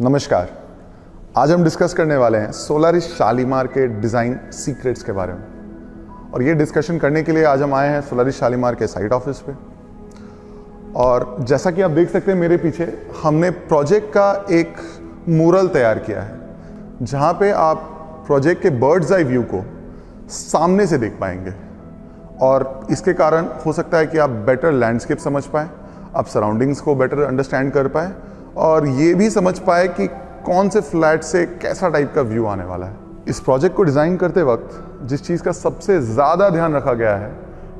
नमस्कार। आज हम डिस्कस करने वाले हैं सोलारिस शालीमार के डिज़ाइन सीक्रेट्स के बारे में। और ये डिस्कशन करने के लिए आज हम आए हैं सोलारिस शालीमार के साइट ऑफिस पे। और जैसा कि आप देख सकते हैं मेरे पीछे, हमने प्रोजेक्ट का एक मूरल तैयार किया है जहाँ पे आप प्रोजेक्ट के बर्ड्स आई व्यू को सामने से देख पाएंगे। और इसके कारण हो सकता है कि आप बेटर लैंडस्केप समझ पाए, आप सराउंडिंग्स को बेटर अंडरस्टैंड कर पाए और ये भी समझ पाए कि कौन से फ्लैट से कैसा टाइप का व्यू आने वाला है। इस प्रोजेक्ट को डिज़ाइन करते वक्त जिस चीज़ का सबसे ज़्यादा ध्यान रखा गया है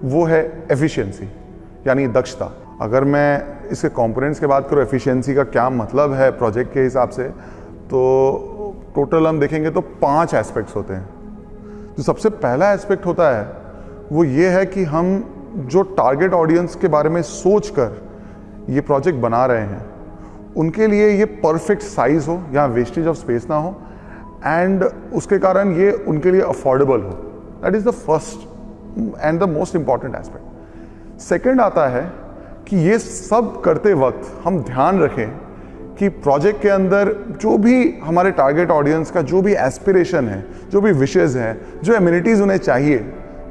वो है एफिशिएंसी, यानी दक्षता। अगर मैं इसके कंपोनेंट्स की बात करूँ, एफिशिएंसी का क्या मतलब है प्रोजेक्ट के हिसाब से, तो टोटल हम देखेंगे तो 5 एस्पेक्ट्स होते हैं। जो सबसे पहला एस्पेक्ट होता है वो ये है कि हम जो टारगेट ऑडियंस के बारे में सोचकर ये प्रोजेक्ट बना रहे हैं उनके लिए ये परफेक्ट साइज हो, यहाँ वेस्टेज ऑफ स्पेस ना हो एंड उसके कारण ये उनके लिए अफोर्डेबल हो। That is the first and the most important aspect. Second आता है कि ये सब करते वक्त हम ध्यान रखें कि प्रोजेक्ट के अंदर जो भी हमारे टारगेट ऑडियंस का जो भी एस्पिरेशन है, जो भी विशेज़ हैं, जो एमिनिटीज़ उन्हें चाहिए,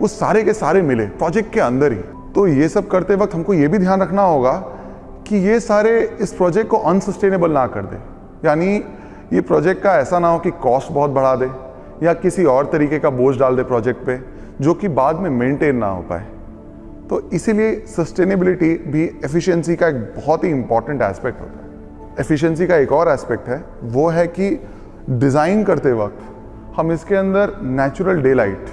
वो सारे के सारे मिले प्रोजेक्ट के अंदर ही। तो ये सब करते वक्त हमको ये भी ध्यान रखना होगा कि ये सारे इस प्रोजेक्ट को अनसस्टेनेबल ना कर दे, यानी ये प्रोजेक्ट का ऐसा ना हो कि कॉस्ट बहुत बढ़ा दे या किसी और तरीके का बोझ डाल दे प्रोजेक्ट पे जो कि बाद में मेंटेन ना हो पाए। तो इसीलिए सस्टेनेबिलिटी भी एफिशिएंसी का एक बहुत ही इंपॉर्टेंट एस्पेक्ट होता है। एफिशिएंसी का एक और एस्पेक्ट है, वो है कि डिज़ाइन करते वक्त हम इसके अंदर नेचुरल डे लाइट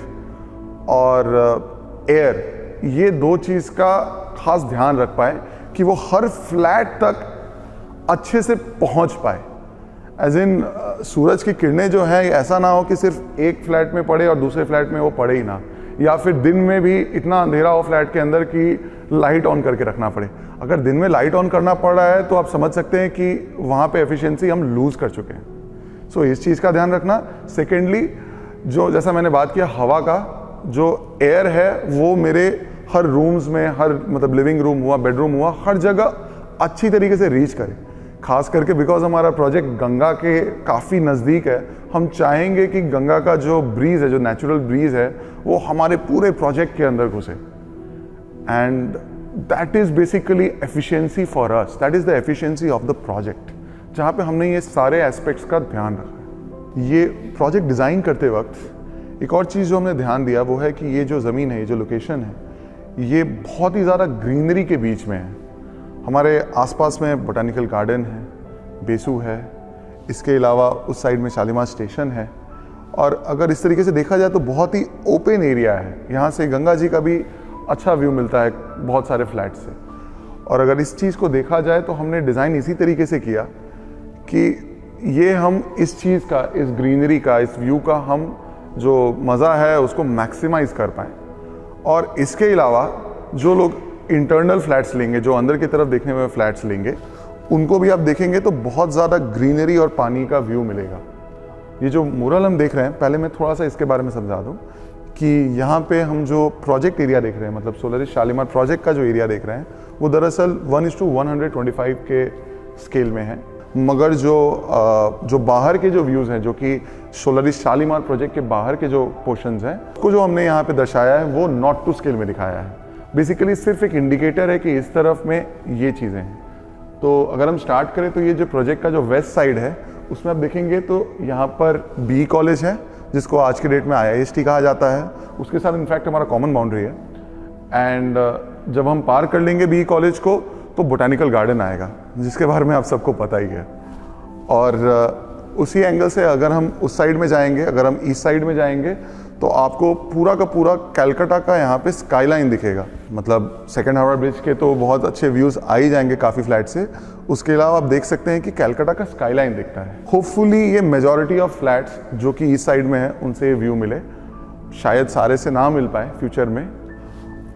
और एयर, ये दो चीज़ का खास ध्यान रख पाए कि वो हर फ्लैट तक अच्छे से पहुंच पाए। एज इन सूरज की किरणें जो है ऐसा ना हो कि सिर्फ एक फ्लैट में पड़े और दूसरे फ्लैट में वो पड़े ही ना, या फिर दिन में भी इतना अंधेरा हो फ्लैट के अंदर कि लाइट ऑन करके रखना पड़े। अगर दिन में लाइट ऑन करना पड़ रहा है तो आप समझ सकते हैं कि वहाँ पे एफिशिएंसी हम लूज़ कर चुके हैं। सो इस चीज़ का ध्यान रखना। सेकेंडली, जो जैसा मैंने बात किया हवा का, जो एयर है वो मेरे हर रूम्स में, हर मतलब लिविंग रूम हुआ, बेडरूम हुआ, हर जगह अच्छी तरीके से रीच करे। खास करके बिकॉज हमारा प्रोजेक्ट गंगा के काफ़ी नज़दीक है, हम चाहेंगे कि गंगा का जो ब्रीज है, जो नेचुरल ब्रीज है, वो हमारे पूरे प्रोजेक्ट के अंदर घुसे। And that is basically efficiency for us, that is the efficiency of the project, जहाँ पे हमने ये सारे एस्पेक्ट्स का ध्यान रखा है। ये प्रोजेक्ट डिज़ाइन करते वक्त एक और चीज़ जो हमने ध्यान दिया वो है कि ये जो ज़मीन है, ये जो लोकेशन है, ये बहुत ही ज़्यादा ग्रीनरी के बीच में है। हमारे आसपास में बोटानिकल गार्डन है, बेसू है, इसके अलावा उस साइड में शालीमार स्टेशन है। और अगर इस तरीके से देखा जाए तो बहुत ही ओपन एरिया है, यहाँ से गंगा जी का भी अच्छा व्यू मिलता है बहुत सारे फ्लैट से। और अगर इस चीज़ को देखा जाए तो हमने डिज़ाइन इसी तरीके से किया कि ये हम इस चीज़ का, इस ग्रीनरी का, इस व्यू का हम जो मज़ा है उसको मैक्सिमाइज़ कर पाएँ। और इसके अलावा जो लोग इंटरनल फ्लैट्स लेंगे, जो अंदर की तरफ देखने में फ्लैट्स लेंगे, उनको भी आप देखेंगे तो बहुत ज़्यादा ग्रीनरी और पानी का व्यू मिलेगा। ये जो मूरल हम देख रहे हैं, पहले मैं थोड़ा सा इसके बारे में समझा दूं कि यहाँ पे हम जो प्रोजेक्ट एरिया देख रहे हैं, मतलब सोलारिस शालीमार प्रोजेक्ट का जो एरिया देख रहे हैं, वो दरअसल 1:125 के स्केल में है। मगर जो बाहर के जो व्यूज़ हैं, जो कि सोलारिस शालीमार प्रोजेक्ट के बाहर के जो पोर्शंस हैं, उसको जो हमने यहाँ पे दर्शाया है वो नॉट टू स्केल में दिखाया है। बेसिकली सिर्फ एक इंडिकेटर है कि इस तरफ में ये चीज़ें हैं। तो अगर हम स्टार्ट करें तो ये जो प्रोजेक्ट का जो वेस्ट साइड है उसमें आप देखेंगे तो यहाँ पर बी कॉलेज है, जिसको आज के डेट में IIST कहा जाता है। उसके साथ इनफैक्ट हमारा कॉमन बाउंड्री है। एंड जब हम पार कर लेंगे बी कॉलेज को तो बोटानिकल गार्डन आएगा, जिसके बारे में आप सबको पता ही है। और उसी एंगल से अगर हम उस साइड में जाएंगे, अगर हम ईस्ट साइड में जाएंगे तो आपको पूरा का पूरा कलकत्ता का यहाँ पे स्काईलाइन दिखेगा। मतलब सेकेंड हार्बर ब्रिज के तो बहुत अच्छे व्यूज़ आ ही जाएंगे काफ़ी फ्लैट से। उसके अलावा आप देख सकते हैं कि कलकत्ता का स्काईलाइन दिखता है। होपफुली ये मेजॉरिटी ऑफ फ्लैट्स जो कि ईस्ट साइड में है उनसे ये व्यू मिले, शायद सारे से ना मिल पाए फ्यूचर में।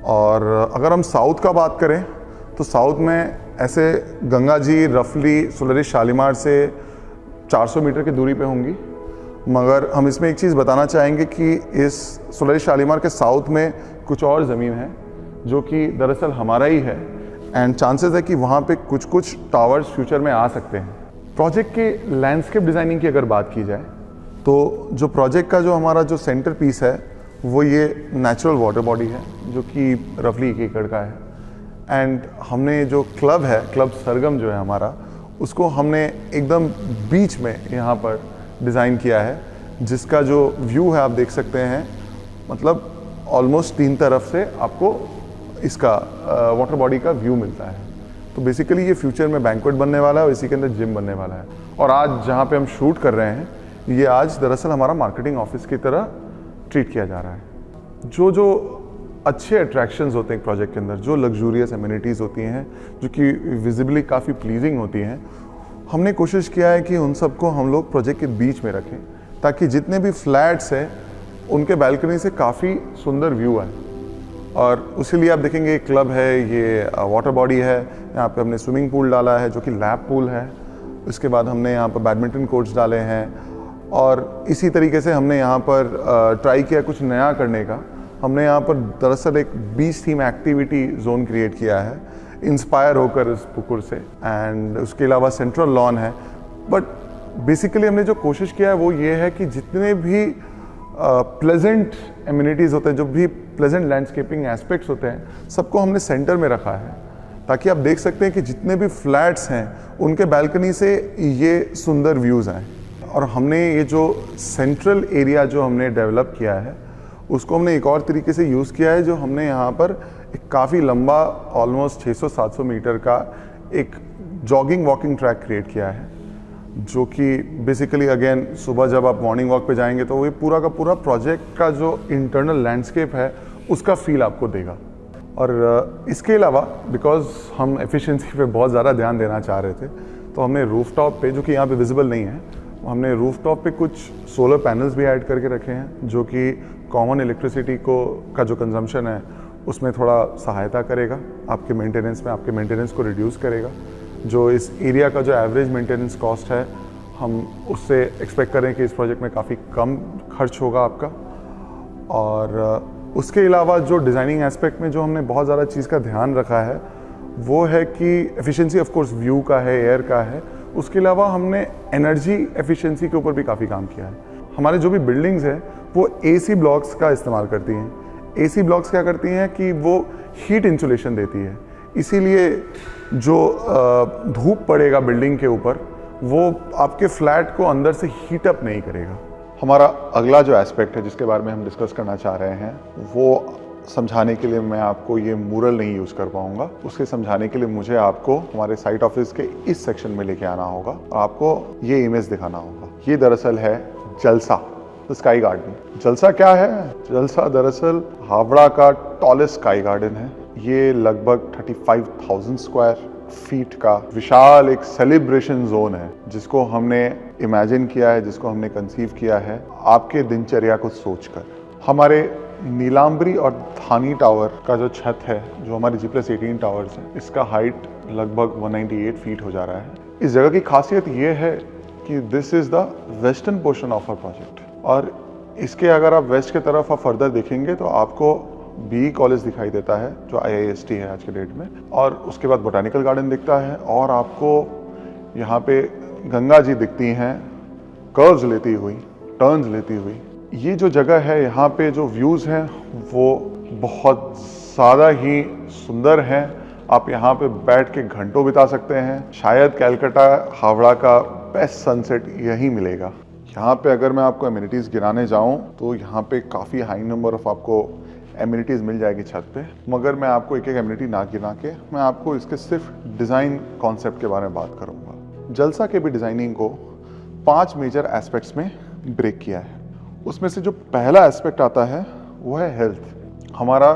और अगर हम साउथ का बात करें तो साउथ में ऐसे गंगा जी रफली सोलारिस शालीमार से 400 मीटर की दूरी पे होंगी। मगर हम इसमें एक चीज़ बताना चाहेंगे कि इस सोलारिस शालीमार के साउथ में कुछ और ज़मीन है जो कि दरअसल हमारा ही है। एंड चांसेस है कि वहाँ पे कुछ टावर्स फ्यूचर में आ सकते हैं। प्रोजेक्ट के लैंडस्केप डिज़ाइनिंग की अगर बात की जाए तो जो प्रोजेक्ट का जो हमारा जो सेंटर पीस है वो ये नेचुरल वाटर बॉडी है जो कि रफली 1 एकड़ का है। एंड हमने जो क्लब है, क्लब सरगम जो है हमारा, उसको हमने एकदम बीच में यहाँ पर डिज़ाइन किया है, जिसका जो व्यू है आप देख सकते हैं, मतलब ऑलमोस्ट 3 तरफ से आपको इसका वाटर बॉडी का व्यू मिलता है। तो बेसिकली ये फ्यूचर में बैंक्वेट बनने वाला है और इसी के अंदर जिम बनने वाला है। और आज जहाँ पे हम शूट कर रहे हैं, ये आज दरअसल हमारा मार्केटिंग ऑफिस की तरह ट्रीट किया जा रहा है। जो अच्छे अट्रैक्शंस होते हैं एक प्रोजेक्ट के अंदर, जो लग्जूरियस एमिनिटीज़ होती हैं, जो कि विजिबली काफ़ी प्लीजिंग होती हैं, हमने कोशिश किया है कि उन सबको हम लोग प्रोजेक्ट के बीच में रखें, ताकि जितने भी फ्लैट्स हैं उनके बालकनी से काफ़ी सुंदर व्यू आए। और उसी लिए आप देखेंगे एक क्लब है, ये वाटर बॉडी है, यहाँ पे हमने स्विमिंग पूल डाला है जो कि लैप पूल है। उसके बाद हमने यहाँ पर बैडमिंटन कोर्ट्स डाले हैं और इसी तरीके से हमने यहाँ पर ट्राई किया कुछ नया करने का। हमने यहाँ पर दरअसल एक बीच थीम एक्टिविटी जोन क्रिएट किया है इंस्पायर होकर इस पुकुर से। एंड उसके अलावा सेंट्रल लॉन है। बट बेसिकली हमने जो कोशिश किया है वो ये है कि जितने भी प्लेजेंट एमिनिटीज़ होते हैं, जो भी प्लेजेंट लैंडस्केपिंग एस्पेक्ट्स होते हैं, सबको हमने सेंटर में रखा है, ताकि आप देख सकते हैं कि जितने भी फ्लैट्स हैं उनके बालकनी से ये सुंदर व्यूज़ आए। और हमने ये जो सेंट्रल एरिया जो हमने डेवलप किया है उसको हमने एक और तरीके से यूज़ किया है, जो हमने यहाँ पर एक काफ़ी लंबा ऑलमोस्ट 600-700 मीटर का एक जॉगिंग वॉकिंग ट्रैक क्रिएट किया है, जो कि बेसिकली अगेन सुबह जब आप मॉर्निंग वॉक पे जाएंगे तो ये पूरा का पूरा प्रोजेक्ट का जो इंटरनल लैंडस्केप है उसका फील आपको देगा। और इसके अलावा बिकॉज हम एफिशिएंसी पे बहुत ज़्यादा ध्यान देना चाह रहे थे, तो हमने रूफटॉप पे, जो कि यहाँ पे विजिबल नहीं है, हमने रूफटॉप पे कुछ सोलर पैनल्स भी ऐड करके रखे हैं, जो कि कॉमन इलेक्ट्रिसिटी का जो कंजम्पशन है उसमें थोड़ा सहायता करेगा आपके मेंटेनेंस में, आपके मेंटेनेंस को रिड्यूस करेगा। जो इस एरिया का जो एवरेज मेंटेनेंस कॉस्ट है, हम उससे एक्सपेक्ट करें कि इस प्रोजेक्ट में काफ़ी कम खर्च होगा आपका। और उसके अलावा जो डिज़ाइनिंग एस्पेक्ट में जो हमने बहुत ज़्यादा चीज़ का ध्यान रखा है वो है कि एफिशिएंसी ऑफ कोर्स व्यू का है, एयर का है। उसके अलावा हमने एनर्जी एफिशिएंसी के ऊपर भी काफ़ी काम किया है। हमारे जो भी बिल्डिंग्स हैं वो AC ब्लॉक्स का इस्तेमाल करती हैं। AC ब्लॉक्स क्या करती हैं कि वो हीट इंसुलेशन देती है, इसीलिए जो धूप पड़ेगा बिल्डिंग के ऊपर वो आपके फ्लैट को अंदर से हीट अप नहीं करेगा। हमारा अगला जो एस्पेक्ट है जिसके बारे में हम डिस्कस करना चाह रहे हैं, वो समझाने के लिए मैं आपको ये मूरल नहीं यूज़ कर पाऊंगा। उसके समझाने के लिए मुझे आपको हमारे साइट ऑफिस के इस सेक्शन में लेके आना होगा और आपको ये इमेज दिखाना होगा। ये दरअसल है जलसा, द स्काई गार्डन। जलसा क्या है? जलसा दरअसल हावड़ा का टॉलेस्ट स्काई गार्डन है। ये लगभग 35,000 स्क्वायर फीट का विशाल एक सेलिब्रेशन जोन है, जिसको हमने इमेजिन किया है, जिसको हमने कंसीव किया है आपके दिनचर्या को सोचकर। हमारे नीलांबरी और धानी टावर का जो छत है, जो हमारे G+18 टावर्स है, इसका हाइट लगभग 198 फीट हो जा रहा है। इस जगह की खासियत ये है कि this is the western portion of our project. और इसके अगर आप वेस्ट की तरफ आप फर्दर देखेंगे तो आपको BE कॉलेज दिखाई देता है, जो IIST है आज के डेट में, और उसके बाद बोटानिकल गार्डन दिखता है, और आपको यहाँ पे गंगा जी दिखती हैं कर्व्स लेती हुई, टर्न्स लेती हुई। ये जो जगह है, यहाँ पे जो व्यूज़ हैं वो बहुत ज़्यादा ही सुंदर हैं। आप यहाँ पे बैठ के घंटों बिता सकते हैं। शायद कलकत्ता हावड़ा का बेस्ट सनसेट यहीं मिलेगा। यहाँ पे अगर मैं आपको एमिनिटीज़ गिनाने जाऊँ तो यहाँ पे काफ़ी हाई नंबर ऑफ आपको एमिनिटीज़ मिल जाएगी छत पे, मगर मैं आपको एक एक एमिनिटी ना गिना के मैं आपको इसके सिर्फ डिज़ाइन कॉन्सेप्ट के बारे में बात करूँगा। जलसा के भी डिज़ाइनिंग को 5 मेजर एस्पेक्ट्स में ब्रेक किया है। उसमें से जो पहला एस्पेक्ट आता है वो है हेल्थ। हमारा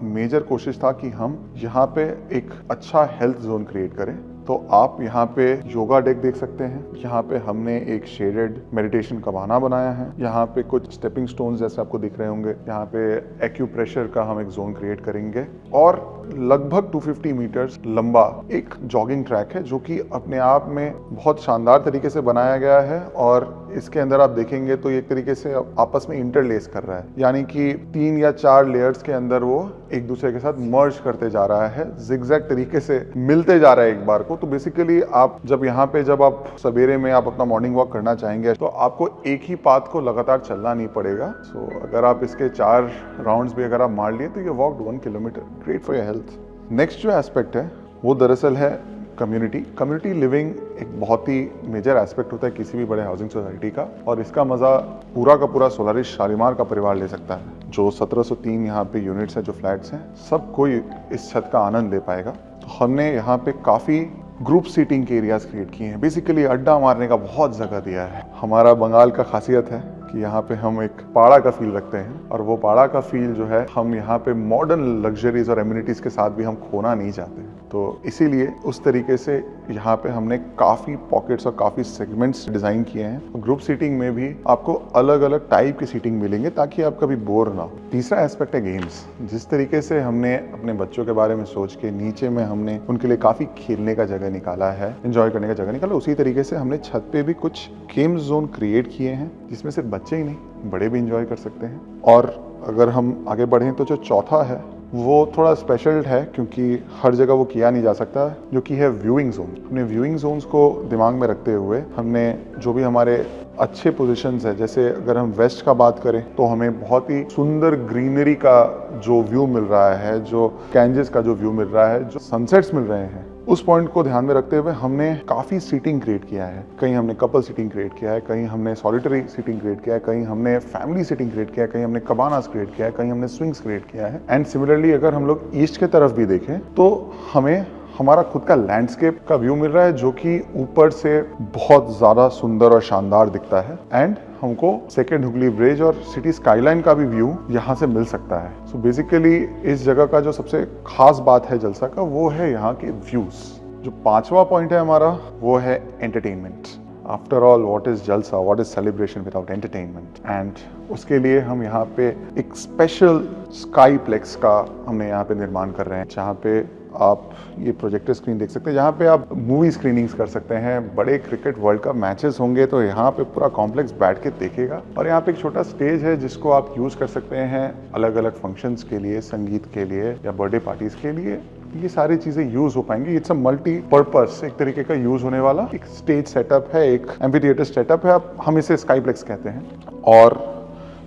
मेजर कोशिश था कि हम यहाँ पे एक अच्छा हेल्थ जोन क्रिएट करें। तो आप यहाँ पे योगा डेक देख सकते हैं। यहाँ पे हमने एक शेडेड मेडिटेशन का बहाना बनाया है। यहाँ पे कुछ स्टेपिंग स्टोन्स जैसे आपको दिख रहे होंगे। यहाँ पे एक्यूप्रेशर का हम एक जोन क्रिएट करेंगे, और लगभग 250 मीटर्स लंबा एक जॉगिंग ट्रैक है, जो कि अपने आप में बहुत शानदार तरीके से बनाया गया है। और इसके अंदर आप देखेंगे तो एक तरीके से आपस में इंटरलेस कर रहा है, यानी कि 3 या 4 लेयर्स के अंदर वो एक दूसरे के साथ मर्ज करते जा रहा है, जिगजैग तरीके से मिलते जा रहा है एक बार को। तो बेसिकली आप जब आप सवेरे में आप अपना मॉर्निंग वॉक करना चाहेंगे तो आपको एक ही पाथ को लगातार चलना नहीं पड़ेगा। सो अगर आप इसके 4 राउंड्स भी अगर आप मार लिए तो ये walk 1 kilometre, great for your health. Next जो एस्पेक्ट है वो दरअसल है कम्युनिटी लिविंग। एक बहुत ही मेजर एस्पेक्ट होता है किसी भी बड़े हाउसिंग सोसाइटी का, और इसका मजा पूरा का पूरा सोलारिस शालीमार का परिवार ले सकता है। जो 1703 यहाँ पे यूनिट्स हैं, जो फ्लैट्स हैं, सब कोई इस छत का आनंद ले पाएगा। तो हमने यहाँ पे काफी ग्रुप सीटिंग के एरियाज क्रिएट किए हैं। बेसिकली अड्डा मारने का बहुत जगह दिया है। हमारा बंगाल का खासियत है कि यहाँ पे हम एक पाड़ा का फील रखते हैं, और वो पाड़ा का फील जो है हम यहाँ पे मॉडर्न लग्जरीज और एमिनिटीज के साथ भी हम खोना नहीं चाहते हैं। तो इसीलिए उस तरीके से यहाँ पे हमने काफ़ी पॉकेट्स और काफ़ी सेगमेंट्स डिज़ाइन किए हैं। ग्रुप सीटिंग में भी आपको अलग अलग टाइप की सीटिंग मिलेंगे ताकि आप कभी बोर ना हो। तीसरा एस्पेक्ट है गेम्स। जिस तरीके से हमने अपने बच्चों के बारे में सोच के नीचे में हमने उनके लिए काफ़ी खेलने का जगह निकाला है, एंजॉय करने का जगह निकाला, उसी तरीके से हमने छत पे भी कुछ गेम जोन क्रिएट किए हैं जिसमें सिर्फ बच्चे ही नहीं बड़े भी इंजॉय कर सकते हैं। और अगर हम आगे बढ़ें तो जो चौथा है वो थोड़ा स्पेशल है, क्योंकि हर जगह वो किया नहीं जा सकता, जो कि है व्यूइंग जोन। हमने व्यूइंग जोन्स को दिमाग में रखते हुए हमने जो भी हमारे अच्छे पोजीशंस है, जैसे अगर हम वेस्ट का बात करें तो हमें बहुत ही सुंदर ग्रीनरी का जो व्यू मिल रहा है, जो कैंजेस का जो व्यू मिल रहा है, जो सनसेट्स मिल रहे हैं, उस पॉइंट को ध्यान में रखते हुए हमने काफ़ी सीटिंग क्रिएट किया है। कहीं हमने कपल सीटिंग क्रिएट किया है, कहीं हमने सॉलिटरी सीटिंग क्रिएट किया है, कहीं हमने फैमिली सीटिंग क्रिएट किया है, कहीं हमने कबानास क्रिएट किया है, कहीं हमने स्विंग्स क्रिएट किया है। एंड सिमिलरली अगर हम लोग ईस्ट के तरफ भी देखें तो हमें हमारा खुद का लैंडस्केप का व्यू मिल रहा है, जो कि ऊपर से बहुत ज़्यादा सुंदर और शानदार दिखता है। एंड हमको सेकेंड हुगली ब्रिज और सिटी स्काईलाइन का भी व्यू यहाँ से मिल सकता है। सो बेसिकली इस जगह का जो सबसे खास बात है जलसा का, वो है यहाँ के व्यूज। जो 5वां पॉइंट है हमारा वो है entertainment. After all what is जलसा, what is celebration without entertainment. And उसके लिए हम यहाँ पे एक स्पेशल स्काई प्लेक्स का हमने यहाँ पे निर्माण कर रहे हैं, जहाँ पे आप ये प्रोजेक्टर स्क्रीन देख सकते हैं, जहाँ पे आप मूवी स्क्रीनिंग्स कर सकते हैं। बड़े क्रिकेट वर्ल्ड कप मैचेस होंगे तो यहाँ पे पूरा कॉम्प्लेक्स बैठ के देखेगा। और यहाँ पे एक छोटा स्टेज है जिसको आप यूज कर सकते हैं अलग अलग फंक्शंस के लिए, संगीत के लिए या बर्थडे पार्टीज के लिए। ये सारी चीजें यूज हो पाएंगी। इट्स अ मल्टीपर्पस एक तरीके का यूज होने वाला एक स्टेज सेटअप है, एक एम्फीथिएटर सेटअप है, हम इसे स्काई प्लेक्स कहते हैं। और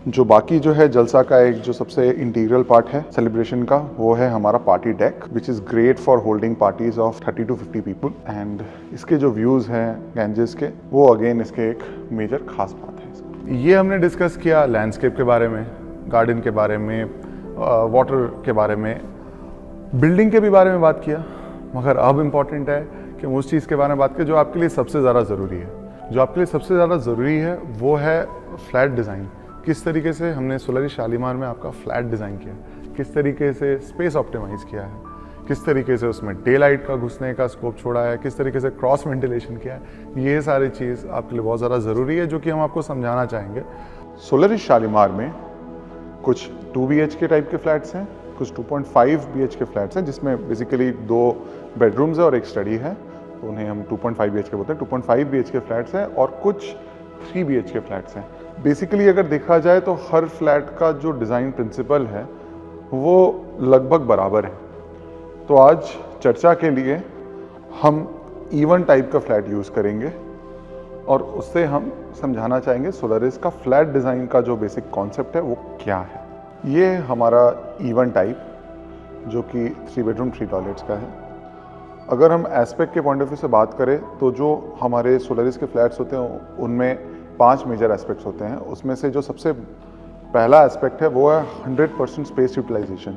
जो बाकी जो है जलसा का एक जो सबसे इंटीग्रल पार्ट है सेलिब्रेशन का, वो है हमारा party deck, which is great for holding parties of 30 to 50 people. And इसके जो व्यूज़ हैं गैंजेस के, वो अगेन इसके एक मेजर खास बात है। ये हमने डिस्कस किया लैंडस्केप के बारे में, गार्डन के बारे में, वाटर के बारे में, बिल्डिंग के भी बारे में बात किया। मगर अब इम्पॉर्टेंट है कि हम उस चीज़ के बारे में बात करें जो आपके लिए सबसे ज़्यादा ज़रूरी है। जो आपके लिए सबसे ज़्यादा ज़रूरी है वो है फ्लैट डिज़ाइन। किस तरीके से हमने सोलारिस शालीमार में आपका फ्लैट डिज़ाइन किया, किस तरीके से स्पेस ऑप्टिमाइज़ किया है, किस तरीके से उसमें डे लाइट का घुसने का स्कोप छोड़ा है, किस तरीके से क्रॉस वेंटिलेशन किया है, ये सारी चीज़ आपके लिए बहुत ज़्यादा ज़रूरी है, जो कि हम आपको समझाना चाहेंगे। सोलारिस शालीमार में कुछ 2 BHK टाइप के फ्लैट्स हैं, कुछ 2.5 BHK फ्लैट्स हैं, जिसमें बेसिकली 2 बेडरूम्स है और एक स्टडी है, तो उन्हें हम 2.5 BHK बोलते हैं। 2.5 BHK फ्लैट्स हैं और कुछ 3 BHK फ्लैट्स हैं। बेसिकली अगर देखा जाए तो हर फ्लैट का जो डिज़ाइन प्रिंसिपल है वो लगभग बराबर है। तो आज चर्चा के लिए हम इवन टाइप का फ्लैट यूज़ करेंगे और उससे हम समझाना चाहेंगे सोलारिस का फ्लैट डिज़ाइन का जो बेसिक कॉन्सेप्ट है वो क्या है। ये हमारा इवन टाइप जो कि 3 बेडरूम 3 टॉयलेट्स का है। अगर हम एस्पेक्ट के पॉइंट ऑफ व्यू से बात करें तो जो हमारे सोलारिस के फ्लैट्स होते हैं उनमें 5 मेजर एस्पेक्ट्स होते हैं। उसमें से जो सबसे पहला एस्पेक्ट है वो है 100% स्पेस यूटिलाइजेशन।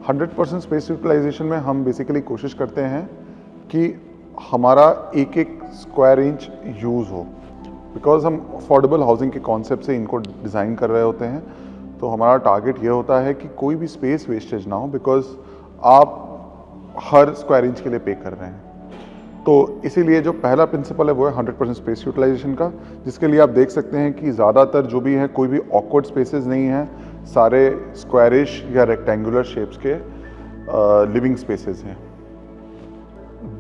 100% स्पेस यूटिलाइजेशन में हम बेसिकली कोशिश करते हैं कि हमारा एक एक स्क्वायर इंच यूज़ हो, बिकॉज हम अफोर्डेबल हाउसिंग के कॉन्सेप्ट से इनको डिज़ाइन कर रहे होते हैं। तो हमारा टारगेट ये होता है कि कोई भी स्पेस वेस्टेज ना हो, बिकॉज आप हर स्क्वायर इंच के लिए पे कर रहे हैं। तो इसीलिए जो पहला प्रिंसिपल है वो है 100% स्पेस यूटिलाइजेशन का, जिसके लिए आप देख सकते हैं कि ज़्यादातर जो भी है कोई भी ऑकवर्ड स्पेसेस नहीं है, सारे स्क्वायरिश या रेक्टेंगुलर शेप्स के लिविंग स्पेसेस हैं।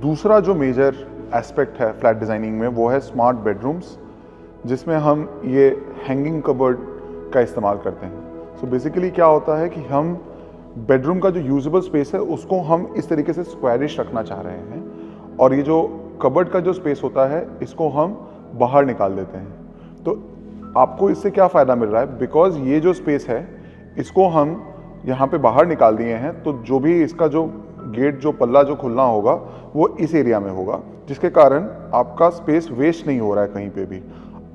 दूसरा जो मेजर एस्पेक्ट है फ्लैट डिज़ाइनिंग में वो है स्मार्ट बेडरूम्स, जिसमें हम ये हैंगिंग कबर्ड का इस्तेमाल करते हैं। सो बेसिकली क्या होता है कि हम बेडरूम का जो यूजेबल स्पेस है उसको हम इस तरीके से स्क्वायरिश रखना चाह रहे हैं, और ये जो कबर्ड का जो स्पेस होता है इसको हम बाहर निकाल देते हैं। तो आपको इससे क्या फ़ायदा मिल रहा है, बिकॉज ये जो स्पेस है इसको हम यहाँ पे बाहर निकाल दिए हैं, तो जो भी इसका जो गेट जो पल्ला जो खुलना होगा वो इस एरिया में होगा, जिसके कारण आपका स्पेस वेस्ट नहीं हो रहा है कहीं पे भी।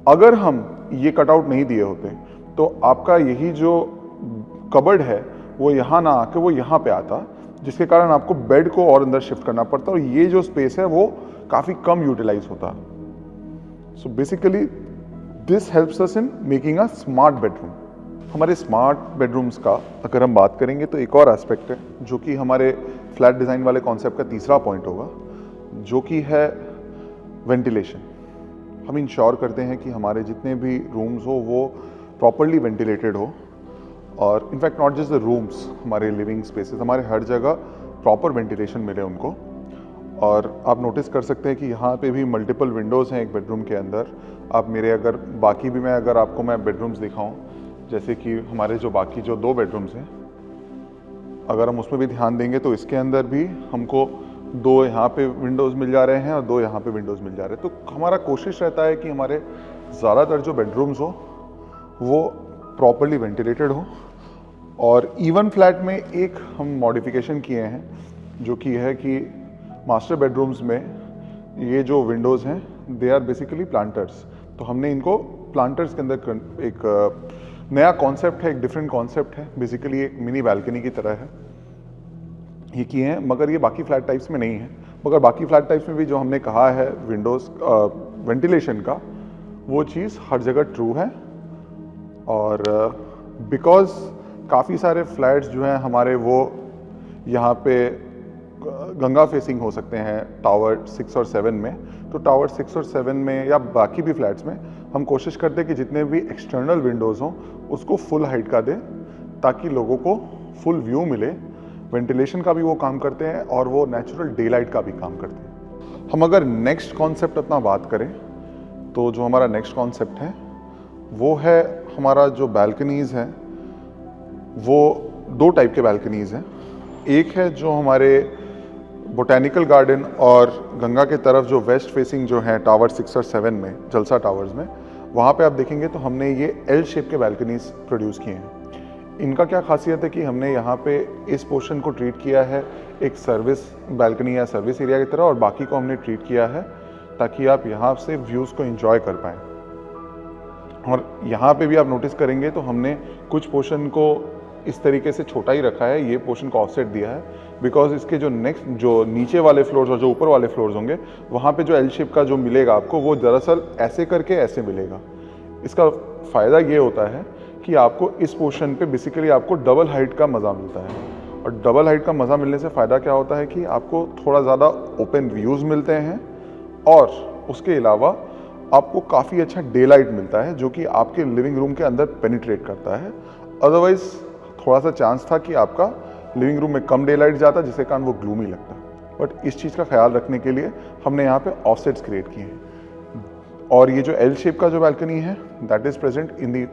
अगर हम ये कटआउट नहीं दिए होते तो आपका यही जो कबर्ड है वो यहाँ ना आके वो यहाँ पे आता, जिसके कारण आपको बेड को और अंदर शिफ्ट करना पड़ता और ये जो स्पेस है वो काफ़ी कम यूटिलाइज होता। So basically this helps us in making a smart bedroom. हमारे स्मार्ट बेडरूम्स का अगर हम बात करेंगे तो एक और एस्पेक्ट है जो कि हमारे फ्लैट डिज़ाइन वाले कॉन्सेप्ट का तीसरा पॉइंट होगा, जो कि है वेंटिलेशन। हम इंश्योर करते हैं कि हमारे जितने भी रूम्स हो वो प्रॉपरली वेंटिलेटेड हो, और in fact not just the rooms, हमारे लिविंग स्पेसेस, हमारे हर जगह प्रॉपर वेंटिलेशन मिले उनको। और आप नोटिस कर सकते हैं कि यहाँ पे भी मल्टीपल विंडोज़ हैं एक बेडरूम के अंदर। आप मेरे अगर बाकी भी मैं अगर आपको मैं बेडरूम्स दिखाऊं, जैसे कि हमारे जो बाकी जो 2 बेडरूम्स हैं, अगर हम उसमें भी ध्यान देंगे तो इसके अंदर भी हमको 2 यहाँ पे विंडोज़ मिल जा रहे हैं और 2 यहाँ पे विंडोज़ मिल जा रहे हैं। तो हमारा कोशिश रहता है कि हमारे ज़्यादातर जो बेडरूम्स हो वो प्रॉपरली वेंटिलेटेड हो। और इवन फ्लैट में एक हम मॉडिफिकेशन किए हैं, जो कि है कि मास्टर बेडरूम्स में ये जो विंडोज़ हैं दे आर बेसिकली प्लांटर्स। तो हमने इनको प्लांटर्स के अंदर एक नया कॉन्सेप्ट है, एक डिफरेंट कॉन्सेप्ट है, बेसिकली एक मिनी बालकनी की तरह है, ये किए हैं। मगर ये बाकी फ्लैट टाइप्स में नहीं है। मगर बाकी फ्लैट टाइप्स में भी जो हमने कहा है विंडोज़ वेंटिलेशन का, वो चीज़ हर जगह ट्रू है। और बिकॉज काफ़ी सारे फ्लैट्स जो हैं हमारे वो यहाँ पे गंगा फेसिंग हो सकते हैं टावर 6 और 7 में, तो टावर 6 और 7 में या बाकी भी फ्लैट्स में हम कोशिश करते हैं कि जितने भी एक्सटर्नल विंडोज़ हों उसको फुल हाइट का दें, ताकि लोगों को फुल व्यू मिले। वेंटिलेशन का भी वो काम करते हैं और वो नेचुरल डे लाइट का भी काम करते हैं। हम अगर नेक्स्ट कॉन्सेप्ट अपना बात करें तो जो हमारा नेक्स्ट कॉन्सेप्ट है वो है हमारा जो बैल्कनीज़ हैं, वो 2 टाइप के बैल्कनीज़ हैं। एक है जो हमारे बोटेनिकल गार्डन और गंगा के तरफ जो वेस्ट फेसिंग जो है टावर 6 और 7 में, जलसा टावर्स में, वहाँ पे आप देखेंगे तो हमने ये एल शेप के बैल्कनीज प्रोड्यूस किए हैं। इनका क्या खासियत है कि हमने यहाँ पे इस पोर्शन को ट्रीट किया है एक सर्विस बैल्कनी या सर्विस एरिया की तरह, और बाकी को हमने ट्रीट किया है ताकि आप यहाँ से व्यूज़ को एंजॉय कर पाएँ। और यहाँ पे भी आप नोटिस करेंगे तो हमने कुछ पोर्शन को इस तरीके से छोटा ही रखा है, ये पोर्शन को ऑफसेट दिया है, बिकॉज इसके जो नेक्स्ट जो नीचे वाले फ्लोर्स और जो ऊपर वाले फ्लोर्स होंगे वहाँ पे जो एल शेप का जो मिलेगा आपको वो दरअसल ऐसे करके ऐसे मिलेगा। इसका फ़ायदा ये होता है कि आपको इस पोर्शन पे बेसिकली आपको डबल हाइट का मज़ा मिलता है, और डबल हाइट का मज़ा मिलने से फ़ायदा क्या होता है कि आपको थोड़ा ज़्यादा ओपन व्यूज़ मिलते हैं, और उसके अलावा आपको काफ़ी अच्छा डे लाइट मिलता है जो कि आपके लिविंग रूम के अंदर पेनिट्रेट करता है। अदरवाइज थोड़ा सा चांस था कि आपका लिविंग रूम में कम डे लाइट जाता, जिसके कारण वो ग्लूमी लगता। बट इस चीज़ का ख्याल रखने के लिए हमने यहाँ पे ऑफसेट्स क्रिएट किए हैं। और ये जो एल शेप का जो बैल्कनी है that is present in the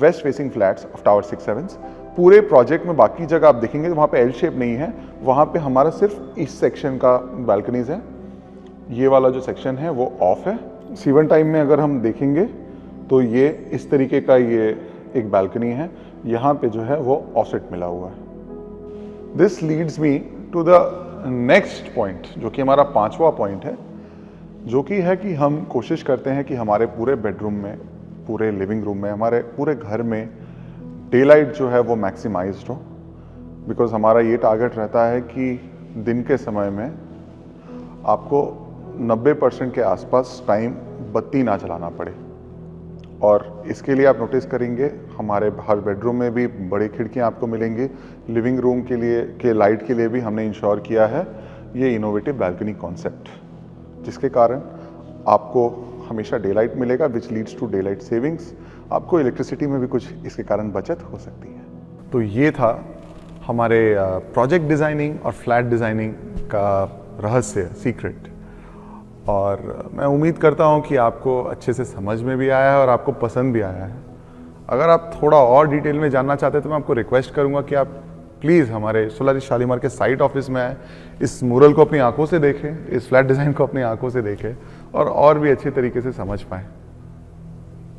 waste facing flats of tower 6-7। पूरे प्रोजेक्ट में बाकी जगह आप देखेंगे तो वहाँ पे एल शेप नहीं है, वहाँ पे हमारा सिर्फ इस सेक्शन का बैल्कनीज है। ये वाला जो सेक्शन है वो ऑफ है। सीवन टाइम में अगर हम देखेंगे तो ये इस तरीके का ये एक बैल्कनी है, यहाँ पे जो है वो ऑफसेट मिला हुआ है। This leads me to the next point, जो कि हमारा 5वां पॉइंट है, जो कि है कि हम कोशिश करते हैं कि हमारे पूरे बेडरूम में, पूरे लिविंग रूम में, हमारे पूरे घर में डे लाइट जो है वो मैक्सिमाइज्ड हो। बिकॉज हमारा ये टारगेट रहता है कि दिन के समय में आपको 90% के आसपास टाइम बत्ती ना जलाना पड़े। और इसके लिए आप नोटिस करेंगे हमारे हर बेडरूम में भी बड़ी खिड़कियां आपको मिलेंगी। लिविंग रूम के लिए के लाइट के लिए भी हमने इंश्योर किया है ये इनोवेटिव बैल्कनी कॉन्सेप्ट, जिसके कारण आपको हमेशा डे लाइट मिलेगा, which leads to daylight savings. आपको इलेक्ट्रिसिटी में भी कुछ इसके कारण बचत हो सकती है। तो ये था हमारे प्रोजेक्ट डिज़ाइनिंग और फ्लैट डिज़ाइनिंग का रहस्य, सीक्रेट। और मैं उम्मीद करता हूँ कि आपको अच्छे से समझ में भी आया है और आपको पसंद भी आया है। अगर आप थोड़ा और डिटेल में जानना चाहते हैं तो मैं आपको रिक्वेस्ट करूँगा कि आप प्लीज़ हमारे सोलारी शालीमार के साइट ऑफिस में आए, इस मूरल को अपनी आंखों से देखें, इस फ्लैट डिज़ाइन को अपनी आंखों से देखें और भी अच्छे तरीके से समझ पाएँ।